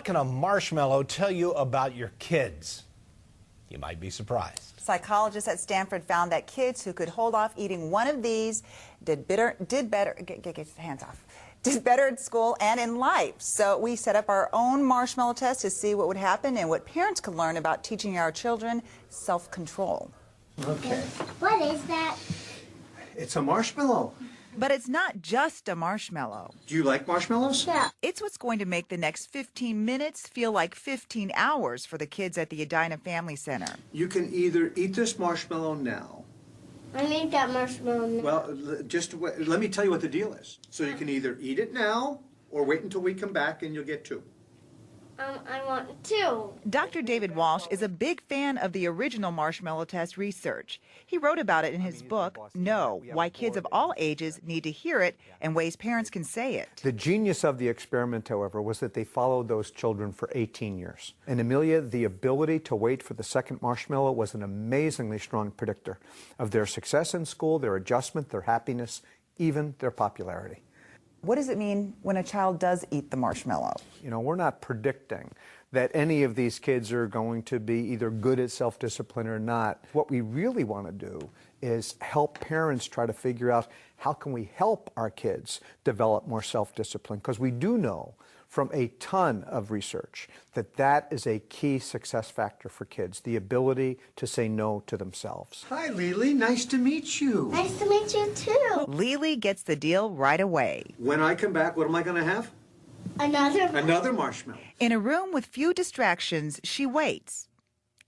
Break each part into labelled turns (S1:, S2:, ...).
S1: can a marshmallow tell you about your kids? You might be surprised.
S2: Psychologists at Stanford found that kids who could hold off eating one of these did better at school and in life. So we set up our own marshmallow test to see what would happen and what parents could learn about teaching our children self-control.
S3: Okay.
S4: What is that?
S3: It's a marshmallow.
S2: But it's not just a marshmallow.
S3: Do you like marshmallows?
S4: Yeah.
S2: It's what's going to make the next 15 minutes feel like 15 hours for the kids at the Edina Family Center.
S3: You can either eat this marshmallow now.
S4: I need that marshmallow now.
S3: Well, let me tell you what the deal is. So you can either eat it now or wait until we come back and you'll get two.
S4: I want two.
S2: Dr. David Walsh is a big fan of the original marshmallow test research. He wrote about it in his book, No, Why Kids of All Ages Need to Hear It and Ways Parents Can Say It.
S5: The genius of the experiment, however, was that they followed those children for 18 years. And Amelia, the ability to wait for the second marshmallow was an amazingly strong predictor of their success in school, their adjustment, their happiness, even their popularity.
S2: What does it mean when a child does eat the marshmallow?
S5: You know, we're not predicting that any of these kids are going to be either good at self-discipline or not. What we really want to do is help parents try to figure out how can we help our kids develop more self-discipline, because we do know from a ton of research that that is a key success factor for kids, the ability to say no to themselves.
S3: Hi, Lily. Nice to meet you.
S4: Nice to meet you too.
S2: Lily gets the deal right away.
S3: When I come back, what am I going to have? Another marshmallow.
S2: In a room with few distractions, she waits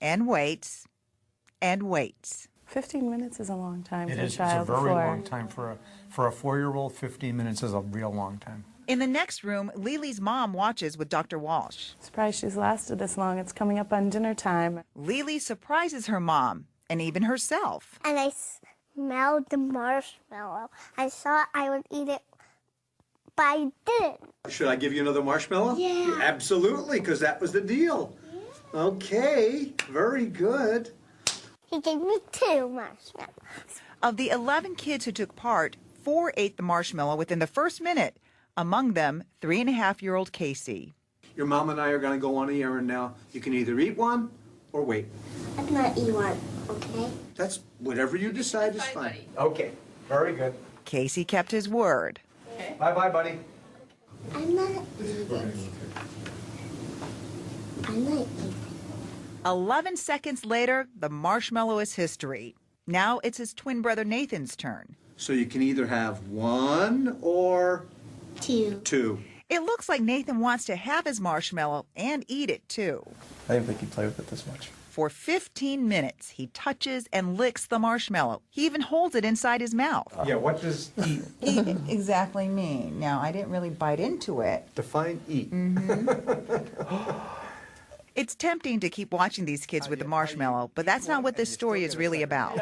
S2: and waits and waits.
S6: 15 minutes is a long time for a
S7: It's a
S6: child.
S7: very long time for a 4-year-old. 15 minutes is a real long time.
S2: In the next room, Lily's mom watches with Dr. Walsh.
S6: Surprised she's lasted this long. It's coming up on dinner time.
S2: Lily surprises her mom and even herself.
S4: And I smelled the marshmallow. I thought I would eat it, but I didn't.
S3: Should I give you another marshmallow?
S4: Yeah.
S3: Absolutely, because that was the deal. Yeah. Okay, very good.
S4: He gave me two marshmallows.
S2: Of the 11 kids who took part, 4 ate the marshmallow within the first minute. Among them, 3.5-year-old Casey.
S3: Your mom and I are going to go on the errand now. You can either eat one or wait.
S4: I'm not eat one, okay?
S3: That's whatever you decide is fine. Okay, very good.
S2: Casey kept his word.
S3: Bye-bye, buddy.
S4: I'm not eating. I'm not eating.
S2: 11 seconds later, the marshmallow is history. Now it's his twin brother Nathan's turn.
S3: So you can either have one or two.
S2: It looks like Nathan wants to have his marshmallow and eat it too.
S7: I didn't think you'd play with it this much.
S2: For 15 minutes, he touches and licks the marshmallow. He even holds it inside his mouth.
S5: Yeah, what does eat
S2: Eat exactly mean? Now, I didn't really bite into it.
S5: define eat?
S2: It's tempting to keep watching these kids with the marshmallow, but that's not what this story is really about.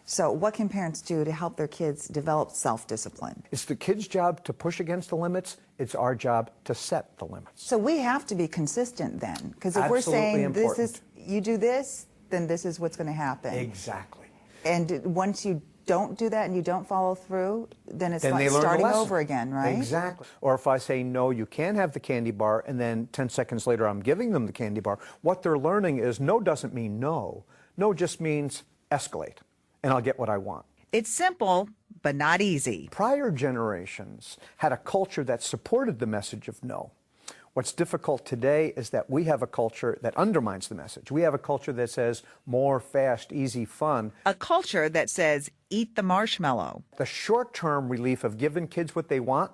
S2: So what can parents do to help their kids develop self-discipline?
S5: It's the kid's job to push against the limits. It's our job to set the limits.
S2: So we have to be consistent then, because if we're
S5: Absolutely
S2: saying
S5: important.
S2: you do this, then this is what's going to happen.
S5: Exactly.
S2: And once you don't do that and you don't follow through, then it's
S5: Then
S2: like
S5: they learn the
S2: starting
S5: lesson.
S2: over again, right?
S5: Exactly. Or if I say, no, you can't have the candy bar, and then 10 seconds later I'm giving them the candy bar, what they're learning is no doesn't mean no. No just means escalate, and I'll get what I want.
S2: It's simple, but not easy.
S5: Prior generations had a culture that supported the message of no. What's difficult today is that we have a culture that undermines the message. We have a culture that says more, fast, easy, fun.
S2: A culture that says, eat the marshmallow.
S5: The short-term relief of giving kids what they want,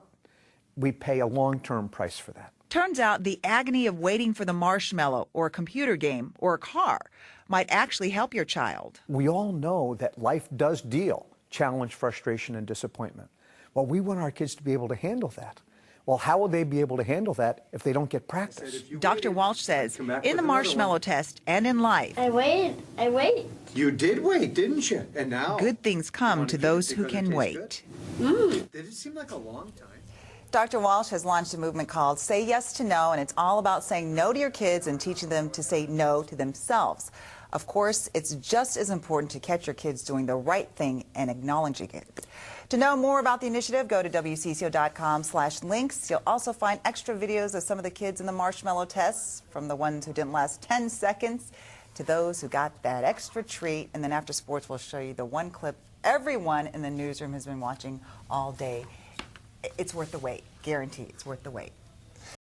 S5: we pay a long-term price for that.
S2: Turns out the agony of waiting for the marshmallow or a computer game or a car might actually help your child.
S5: We all know that life does deal challenge, frustration, and disappointment. Well, we want our kids to be able to handle that. Well, how will they be able to handle that if they don't get practice?
S2: Dr. Walsh says, in the marshmallow test and in life,
S4: I waited.
S3: You did wait, didn't you? And now
S2: good things come to those who can wait.
S3: Did it seem like a long time?
S2: Dr. Walsh has launched a movement called Say Yes to No, and it's all about saying no to your kids and teaching them to say no to themselves. Of course, it's just as important to catch your kids doing the right thing and acknowledging it. To know more about the initiative, go to WCCO.com/links. You'll also find extra videos of some of the kids in the marshmallow tests, from the ones who didn't last 10 seconds to those who got that extra treat. And then after sports, we'll show you the one clip everyone in the newsroom has been watching all day. It's worth the wait. Guarantee it's worth the wait.